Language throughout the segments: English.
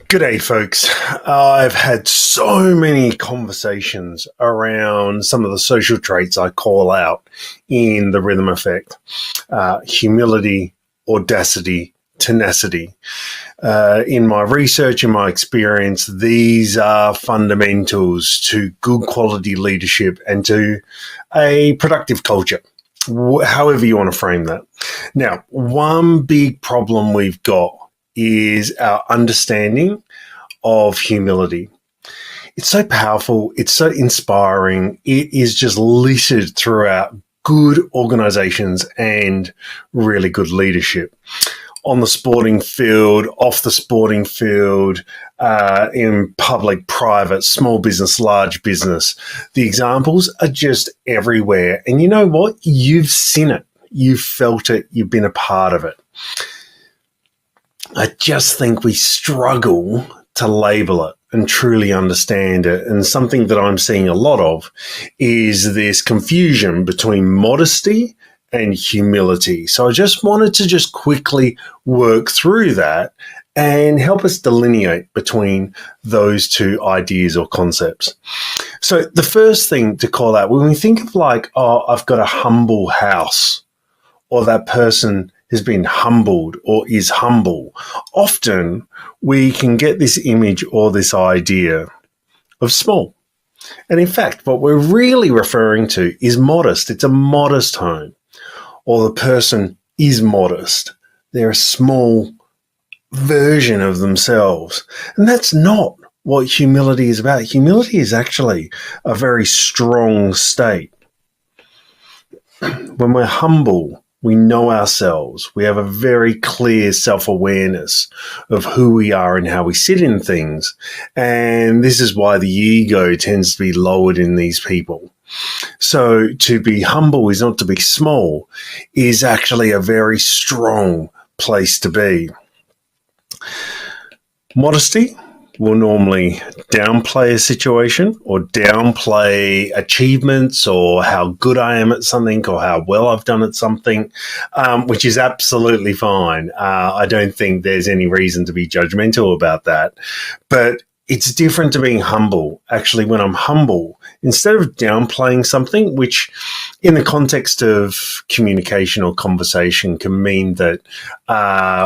G'day, folks. I've had so many conversations around some of the social traits I call out in the rhythm effect. Humility, audacity, tenacity. In my research, in my experience, these are fundamentals to good quality leadership and to a productive culture, however you want to frame that. Now, one big problem we've got is our understanding of humility. It's so powerful. It's so inspiring. It is just littered throughout good organizations and really good leadership. On the sporting field, off the sporting field, in public, private, small business, large business. The examples are just everywhere. And you know what? You've seen it. You've felt it. You've been a part of it. I just think we struggle to label it and truly understand it. And something that I'm seeing a lot of is this confusion between modesty and humility. So I just wanted to quickly work through that and help us delineate between those two ideas or concepts. So the first thing to call out, when we think of I've got a humble house, or that person has been humbled or is humble, often we can get this image or this idea of small. And in fact, what we're really referring to is modest. It's a modest home, or the person is modest. They're a small version of themselves. And that's not what humility is about. Humility is actually a very strong state. When we're humble, we know ourselves. We have a very clear self-awareness of who we are and how we sit in things. And this is why the ego tends to be lowered in these people. So to be humble is not to be small, is actually a very strong place to be. Modesty will normally downplay a situation or downplay achievements or how good I am at something or how well I've done at something, which is absolutely fine. I don't think there's any reason to be judgmental about that. But it's different to being humble. Actually, when I'm humble, instead of downplaying something, which in the context of communication or conversation can mean that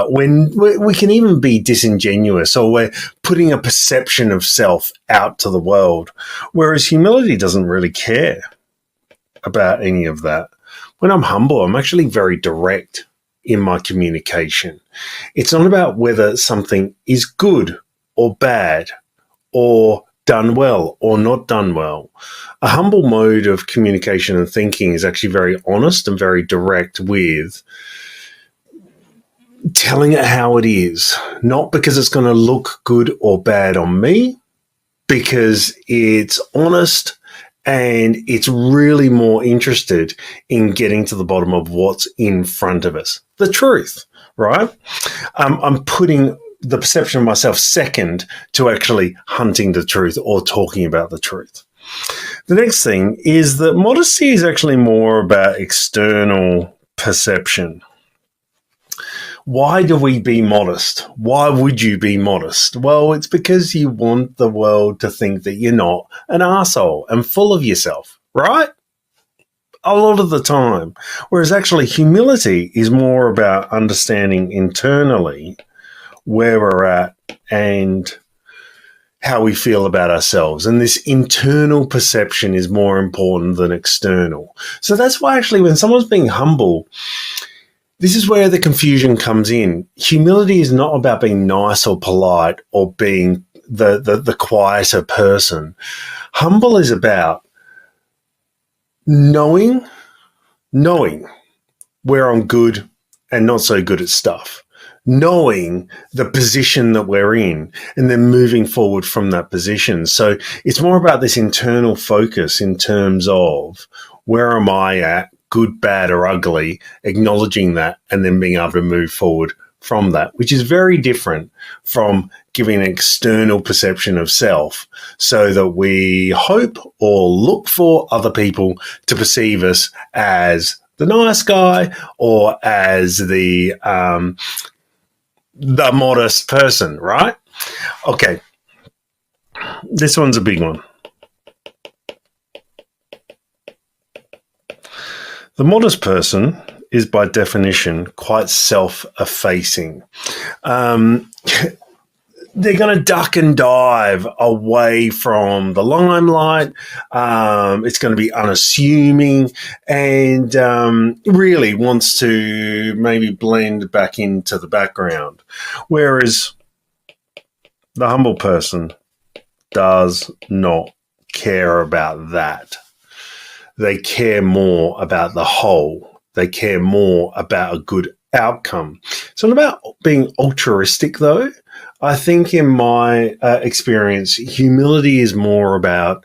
when we can even be disingenuous, or we're putting a perception of self out to the world, whereas humility doesn't really care about any of that. When I'm humble, I'm actually very direct in my communication. It's not about whether something is good or bad, or done well or not done well. A humble mode of communication and thinking is actually very honest and very direct with telling it how it is, not because it's going to look good or bad on me, because it's honest and it's really more interested in getting to the bottom of what's in front of us. The truth, right? I'm putting the perception of myself second to actually hunting the truth or talking about the truth. The next thing is that modesty is actually more about external perception. Why do we be modest? Why would you be modest? Well, it's because you want the world to think that you're not an arsehole and full of yourself, right? A lot of the time. Whereas actually humility is more about understanding internally where we're at and how we feel about ourselves. And this internal perception is more important than external. So that's why actually when someone's being humble, this is where the confusion comes in. Humility is not about being nice or polite or being the quieter person. Humble is about knowing where I'm good and not so good at stuff. Knowing the position that we're in and then moving forward from that position. So it's more about this internal focus in terms of where am I at, good, bad, or ugly, acknowledging that and then being able to move forward from that, which is very different from giving an external perception of self so that we hope or look for other people to perceive us as the nice guy or as the modest person, right? Okay, this one's a big one. The modest person is by definition quite self-effacing. They're going to duck and dive away from the limelight. It's going to be unassuming and really wants to maybe blend back into the background. Whereas the humble person does not care about that. They care more about the whole. They care more about a good outcome. It's not about being altruistic, though. I think in my experience, humility is more about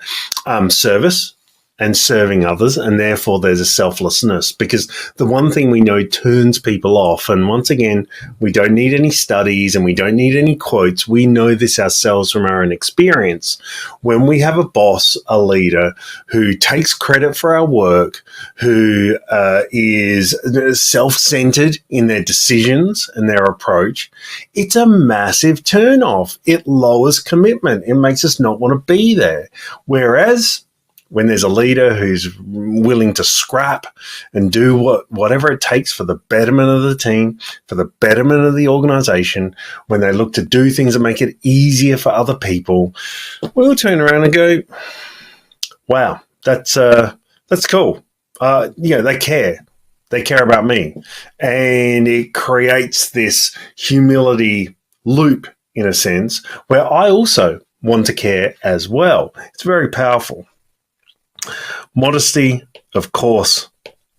service and serving others, and therefore there's a selflessness, because the one thing we know turns people off, and once again, we don't need any studies and we don't need any quotes. We know this ourselves from our own experience. When we have a boss, a leader who takes credit for our work, who is self-centered in their decisions and their approach, it's a massive turn-off. It lowers commitment. It makes us not want to be there. Whereas when there's a leader who's willing to scrap and do whatever it takes for the betterment of the team, for the betterment of the organization, when they look to do things that make it easier for other people, we'll turn around and go, wow, that's cool. They care. They care about me. And it creates this humility loop, in a sense, where I also want to care as well. It's very powerful. Modesty, of course,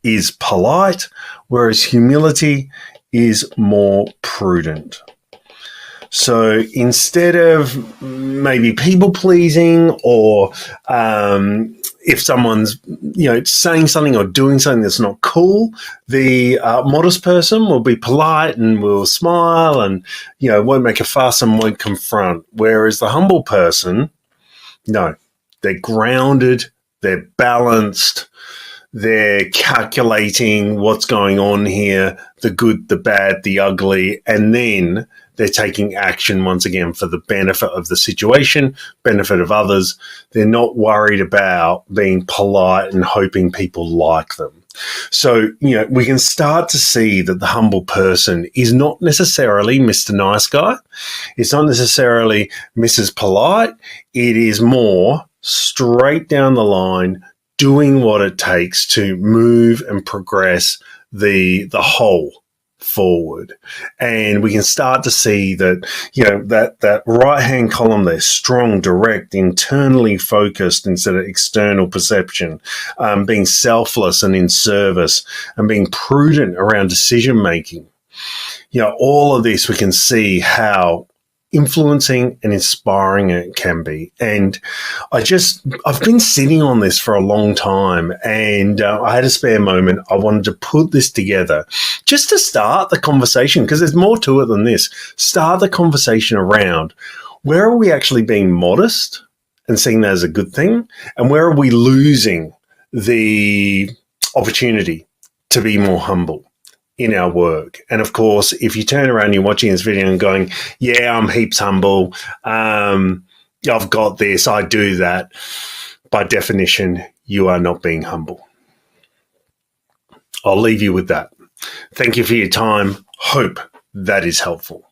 is polite, whereas humility is more prudent. So instead of maybe people pleasing, or if someone's saying something or doing something that's not cool, the modest person will be polite and will smile and won't make a fuss and won't confront. Whereas the humble person, no, they're grounded. They're balanced, they're calculating what's going on here, the good, the bad, the ugly, and then they're taking action once again for the benefit of the situation, benefit of others. They're not worried about being polite and hoping people like them. So, we can start to see that the humble person is not necessarily Mr. Nice Guy. It's not necessarily Mrs. Polite. It is more straight down the line, doing what it takes to move and progress the whole forward. And we can start to see that, that right-hand column there, strong, direct, internally focused instead of external perception, being selfless and in service, and being prudent around decision-making. All of this, we can see how influencing and inspiring it can be. And I've been sitting on this for a long time, and I had a spare moment. I wanted to put this together just to start the conversation, because there's more to it than this. Start the conversation around, where are we actually being modest and seeing that as a good thing? And where are we losing the opportunity to be more humble in our work? And of course, if you turn around and you're watching this video and going, yeah, I'm heaps humble, I've got this, I do that, by definition, you are not being humble. I'll leave you with that. Thank you for your time. Hope that is helpful.